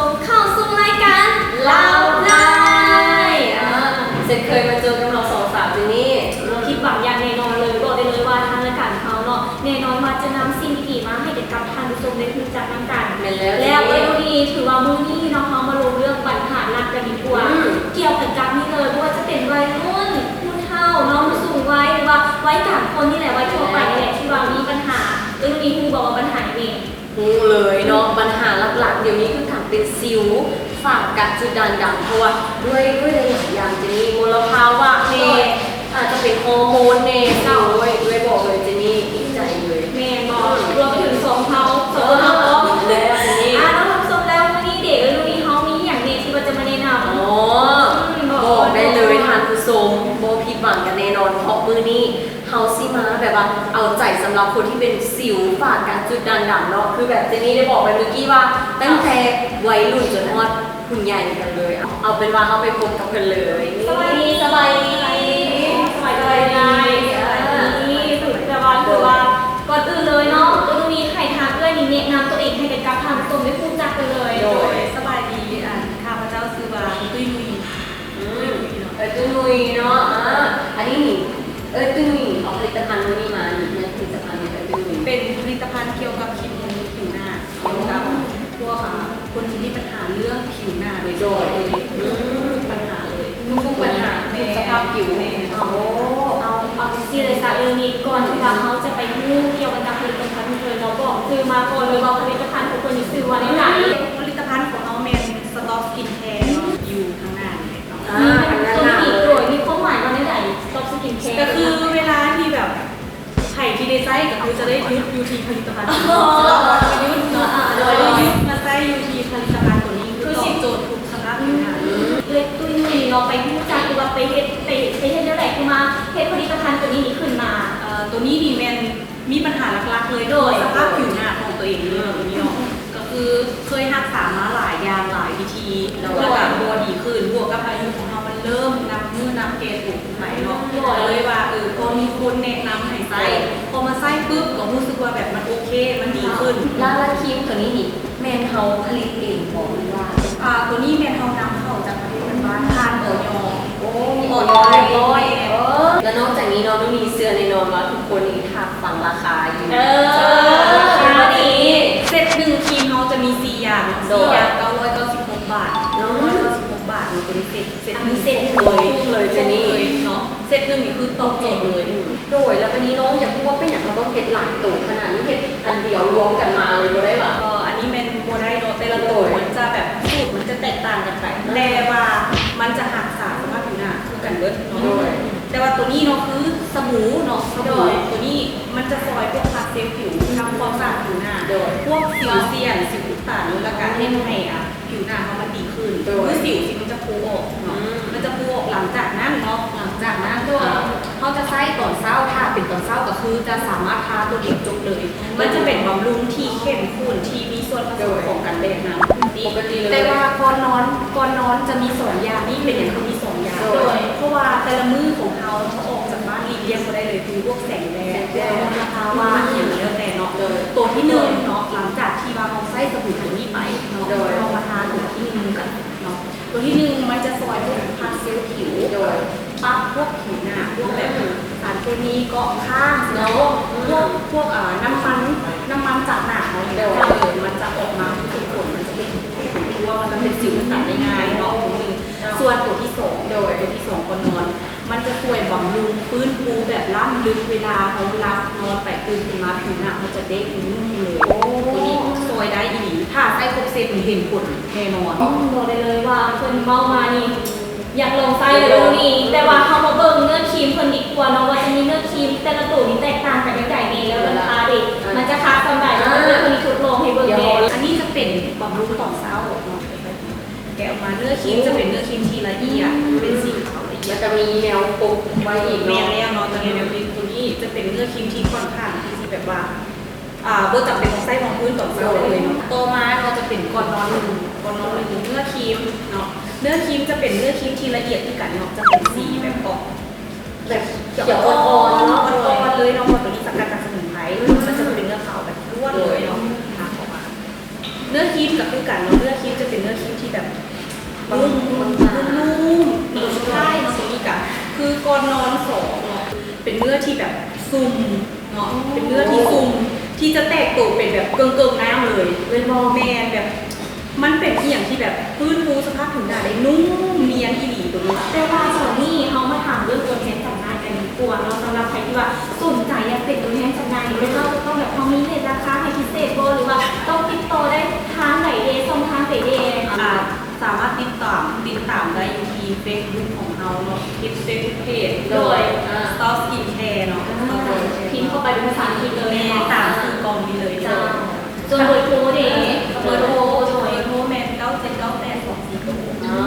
มเข้าสู่รายการเล่าได้เสร็จเคยมาเจอกับเราสองสาวทีนี้เราคิดหวังอย่างแน่นอนเลยบอกได้เลยว่าทางรายการเขาเนาะแน่นอนว่าจะนำสิ่งดีๆมาให้เด็กกับท่านผู้ชมได้รู้จักน้ำกันแล้วก็ดีถือว่ามื้อนี้เนาะเขามาลงเรื่องปัญหาหลักกันดีกว่าเกี่ยวกับนี่เลยว่าจะเป็นวัยรุ่นผู้เฒ่าน้องสูงวัยหรือว่าวัยกลางคนนี่แหละวัยทั่วไปนี่แหละที่ว่ามีปัญหามีครูบอกว่าปัญหาเองรู้เลยเนาะปัญหาหลักๆเดี๋ยวนี้คือการเป็นสิวฝากกัดจุดด่างดำเพราะว่าด้วยหลายอย่างจะมีมลภาวะเนอาจจะเป็นฮอร์โมนเนด้วยบอกเลยเจนี่อีกใจเลยแม่บอกรวมไปถึงสองเท้าแล้วเจนี่เราทำสมแล้ววันนี้เด็กรุ่นนี้เขามีอย่างเนที่ว่าจะมาแนะนำบอกได้เลยทานผู้ชมโบผิดหวังกันแน่นอนเพราะมื้อนี้เฮาซิมาแบบว่าเอาใจสำหรับคนที่เป็นสิวฝาดกันจุดด่างดำเนาะคือแบบเจนี่ได้บอกไปเมื่อกี้ว่าตั้งแต่วัยรุ่นจนฮอดคุณใหญ่กันเลยเอาเป็นว่าเอาไปพบกับกันเลยสบายดีสบายดีสุดแต่ว่าคือว่าก่อนอื่นเลยเนาะก็ต้องมีใครทางเอื้อนี่แนะนำตัวเองให้กับการทำตัวไม่พูดจักกันเลยโดยสบายดีข้าพเจ้าซื้อว่าตุ้ยนุยตุ้ยนุยเนาะอันนี้นี่ตุ้ยนุยเอาผลิตภัณฑ์นี้มาเนี่ยผลิตภัณฑ์นี้ตุ้ยนุยเป็นผลิตภัณฑ์เกี่ยวกับครีมผิวหน้าเกี่ยวกับพวกคนที่มีปัญหาเรื่องผิวหน้าโดยปัญหาเลยทุกปัญหาในสภาพผิวเอาซีเลยค่ะนี้ก่อนที่ว่าเขาจะไปมุ่งเกี่ยวกับผลิตภัณฑ์เลยเราบอกคือมาก่อนเลยว่าผลิตภัณฑ์ของคนนี้ซื้อวันไหนผลิตภัณฑ์ของน้องเมนสต็อกสกินแคร์อยู่ข้างหน้านี่ตัวนี้โดยมีข้อหมายว่าไหนสต็อกสกินแคร์ก็คือเวลาที่แบบไผ่ที่ได้ไส้ก็คือจะได้ยึดยูทีผลิตภัณฑ์ยึดโดยยึดมาไส้ยูทีผลิตภัณฑ์ตัวนี้คือตอบโจทย์ทุกสภาพผิวหน้าเล็กตุ้ยนี่เราไปพูดจากคือว่าไปเฮ็ดเรื่องไหนคือมาเฮ็ดผลิตภัณฑ์ตัวนี้ขึ้นมาตัวนี้ดีแมนมีปัญหาหลักๆเลยโดยสภาพผิวหน้าของตัวเองเลยนี่เนาะก็คือเคยรักษามาหลายอย่างหลายวิธีแล้วก็บัวดีขึ้นบวกกับอายุของเรามันเริ่มนับมือนับเกณฑ์ถูกไหมเนาะเลยว่าพอมีคนแนะนำให้ใส่พอมาใส่ปุ๊บก็รู้สึกว่าแบบมันโอเคมันดีขึ้นแล้วครีมตัวนี้นี่แมนเฮาผลิตเองบอกว่าตัวนี้แมนเฮานำเข้าจากประเทศเพื่อนบ้านทานออยมีออยร้อยแล้วนอกจากนี้เราต้องมีเสื้อในนอนว่าทุกคนนี่ทักฟังราคาอยู่ราคาดีเซตหนึ่งครีมเราจะมี4 อย่าง996 บาท996 บาทนี่เป็นเซตเลยจะนี่เนาะเซตหนึ่งนี่คือตอบโจทย์เลยโดยแล้ววันนี้น้องอยากพูดว่าเป็นอย่างเราต้องเก็บหลายตัวขนาดนี้เก็บอันเดียวรวมกันมาเลยก็ได้ป่ะอันนี้เป็นโมได้เนาะแต่ละตัวมันจะแบบสูตรมันจะแตกต่างกันไปแต่ว่ามันจะหักษาสภาพผิวหน้าคือกันเบิดเนาะแต่ว่าตัวนี้เนาะคือสบู่เนาะสบู่ตัวนี้มันจะซอยพวกพาสเซลผิวทำความสะอาดผิวหน้าพวกสิวเซียนสิวอุดตันแล้วก็ให้ผิวหน้าเขามันดีขึ้นคือสิวมันจะฟูออกเนาะมันจะฟูออกหลังจากนั้นเนาะหลังจากนั้นเขาจะใช้ตอนเช้าถ้าเป็นตอนเช้าก็คือจะสามารถทาตัวเดียวจบเลยมันจะเป็นบำรุงที่เข้มข้นที่มีส่วนผสมของกันแดดน้ำปกติเลยแต่ว่าก่อนนอนจะมี2 อย่างนี่เป็นอย่างคือมี2 อย่างเพราะว่าแต่ละมือของเขาออกจากบ้านหลีกเลี่ยงก็ได้เลยคือพวกแสงแดดมลภาวะอย่างแล้วแต่เนาะตัวที่1เนาะหลังจากที่ว่าเราใช้สบู่ตัวนี้ไปเนาะเรามาทาตัวที่1กันเนาะตัวที่1มันจะซอยพวกพาสเซลผิวปั๊บพวกผิวหน้าพวกแบบสารเคมีเกาะข้างแล้วพวกน้ำมันจากหน้าเขาเนี่ยมันจะออกมาทุกคนมันจะเป็นตัวมันจะเป็นสิวตัดได้ง่ายเนาะส่วนตัวที่2ตัวที่2ก่อนนอนมันจะช่วยบำรุงฟื้นฟูแบบล้ำลึกเวลาเขาหลับนอนไปตื่นขึ้นมาผิวหน้ามันจะเด้งนุ่มเลยตัวนี้ซอยได้อีหลีถ้าใส่ครบเซตเห็นผลแน่นอนบอกได้เลยว่าคนเมามานี่อยากลงไส้เลยนี่แต่ว่าเขามาเบิ่งเนื้อครีมคนดีกว่าเนาะว่าจะมีเนื้อครีมแต่ละตัวนี้แตกต่างกันยังไงนี่แล้วราคาดิมันจะค้าสำหรับคนนี้ทดลองให้เบิ่งอันนี้จะเป็นบำรุงต่อเช้าเนาะแกะออกมาเนื้อครีมจะเป็นเนื้อครีมทีละเอียดเป็นสีขาวละเอียดจะมีแนวปุกไว้อีกแนวแล้วเนาะตัวนี้แนวตัวนี้จะเป็นเนื้อครีมที่ค่อนข้างที่แบบว่าเบอร์จับเป็นของไส้ของพื้นต่อเช้าเลยเนาะต่อมาเราจะเป็นก่อนนอนเนื้อครีมเนาะเนื้อครีมจะเป็นเนื้อครีมที่ละเอียดที่กันเนาะจะเป็นสีแบบออกแบบเขียวอ่อนๆเนาะอ่อนๆเลยเนาะตัวนี้สกัดจากสมุนไพรมันจะเป็นเนื้อขาวแบบล้วนเลยเนาะทาออกมา เนื้อครีมกับคือกันเนาะเนื้อครีมจะเป็นเนื้อครีมที่แบบนุ่มนุ่มใช่เนาะตัวนี้กันคือก่อนนอนสองเนาะเป็นเนื้อที่แบบซุ่มเนาะเป็นเนื้อที่ซุ่มที่จะแตกตัวเป็นแบบเกิงๆน้ำเลยเป็นมอแมนแบบมันเป็นที่อย่างที่แบบพื้นฟูสภาพผิวหน้าได้นุ่มเนียนอีหลีตัวนี้ แต่ว่าส่วนนี้เขามาถามเรื่องตัวแทนจำหน่ายกันดีกว่าเนาะสำหรับใครที่ว่าสนใจอยากเป็นตัวแทนจำหน่ายไม่ว่าจะต้องแบบเขามีเลทราคาให้พิเศษบ่หรือว่าต้องติดต่อได้ทางไหนเดย์ช่องทางไหนเดย์ สามารถติดตามได้อยู่ที่ Facebook ของเราเนาะที่ Facebook Page โดย Stop Skin Care เนาะ พิมพ์เข้าไปเป็นภาษาอังกฤษเลย แม่ เนาะ ตามคือกองนี้เลย จ้าส่วนเบอร์โทรเดย์เบอร์โทร โทรแมน979824 อ๋อ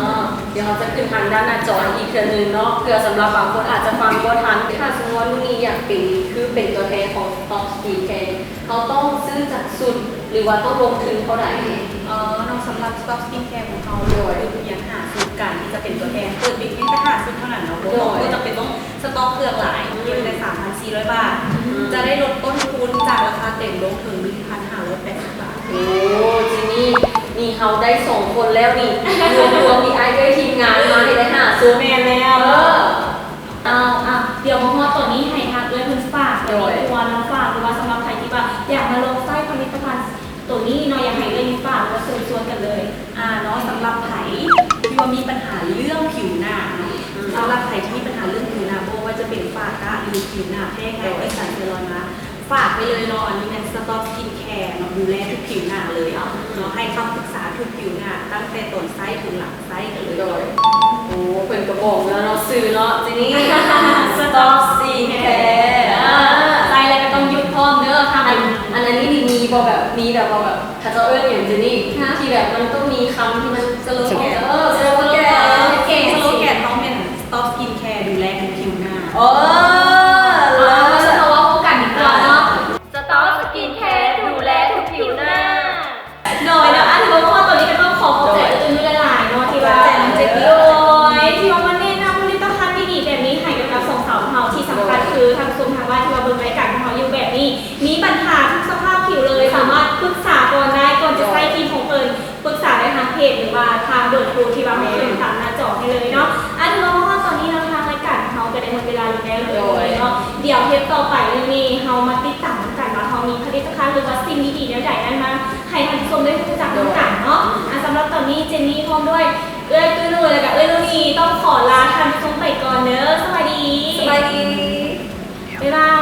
เดี๋ยวเขาจะขึ้นทางด้านหน้าจออีกเทื่อนึงเนาะเผื่อสำหรับบางคนอาจจะฟังบ่ทันถ้าสมมติว่าลูกนี้อยากเป็นตัวแทนของ Stop Skin Care เขาต้องซื้อจากสุดหรือว่าต้องลงทุนเท่าไหร่ น้องสำหรับ Stop Skin Care ของเราเลยคือยังหาซื้อกันที่จะเป็นตัวแทนเปิดบิ๊กไม่ได้หาซื้อเท่านั้นเนาะก็จะเป็นต้องสต็อกเครื่องหลายเพียงได้ 3,400 บาท จะได้ลดต้นทุนจากราคาเต็มลงถึง 1,580 บาท โอ้จีนี่เขาได้2คนแล้วนี่รวมมีไอ้ด้วยทีมงานมาที่ได้5ซู แมนแล้วเดี๋ยวมาฮอดตัวนี้ให้ทักด้วยคุณฝากตัวนี้ตัวน้องฝากหรือว่าสำหรับใครที่ว่าอยากมาลงไส้ผลิตภัณฑ์ตัวนี้เนาะอยากให้เรื่องฝากแล้วเชิญชวนกันเลย เนาะสำหรับไผ่ที่ว่ามีปัญหาเรื่องผิวหน้าเนาะสำหรับไผ่ที่มีปัญหาเรื่องผิวหน้าเพราะว่าจะเป็นฝ้ากระหรือผิวหน้าแพ้ง่ายไอ้สารเซรอยมาฝากไปเลยเนาะอันนี้เป็น Stop Skin Care เนาะดูแลทุกผิวหน้าเลยเนาะให้คำปรึกษาทุกผิวหน้าตั้งแต่ต้นไส้ถึงหลังไส้กันเลย โดยโอ้เป็นกระบอกแล้วเนาะซื้อเนาะจีนี่ Stop Skin Care ใจอะไรก็ต้องยุดพร้อมเด้อค่ะ อันนั้นนี่มีพอแบบมีแบบพอแบบถ้าจะเอิ้นอย่างจีนี่ที่แบบมันต้องมีคำที่มันสโลแกนสโลแกน สโลแกนต้องเป็น Stop Skin Care ดูแลทุกผิวหน้า โอ้ แล้วจะทว่าพบกันอีกแล้วเนาะStop Skin Care ดูแลทุกผิวหน้าโดยนะถือว่าข้อตัวนี้ก็ต้องขอขอบใจตัวนี้หลายๆเนาะที่ว่าโดยที่ว่ามันแนะนำผลิตภัณฑ์ดีๆแบบนี้ให้กับสองสาวเฮาที่สำคัญคือทางซุ้มทางบ้านที่ว่าเบิ่งรายการของเราอยู่แบบนี้มีปัญหาทุกสภาพผิวเลยสามารถปรึกษาก่อนได้ก่อนจะใช้ครีมของเอิญปรึกษาได้ทางเพจหรือว่าทางเบอร์โทรที่ว่าไม่ขึ้นตามหน้าจอให้เลยเนาะถือว่าข้อตอนนี้เราทางรายการเขาก็ได้หมดเวลาลงแล้วเลยเนาะเดี๋ยวเทปต่อไปเรื่องนี้เรามาติดตามกันว่าเขามีผลิตภัณฑ์หรือว่าสิ่งดีๆแนวใดนั้นมาให้ท่านผู้ชมได้รู้จักกันเนาะสำหรับตอนนี้เจนนี่พร้อมด้วยเอ้ยตุ้ยนุ่ยแล้วก็เอ้ยนุ่ยต้องขอลาท่านผู้ชมไปก่อนเนอะสวัสดี สบายดี บ๊ายบาย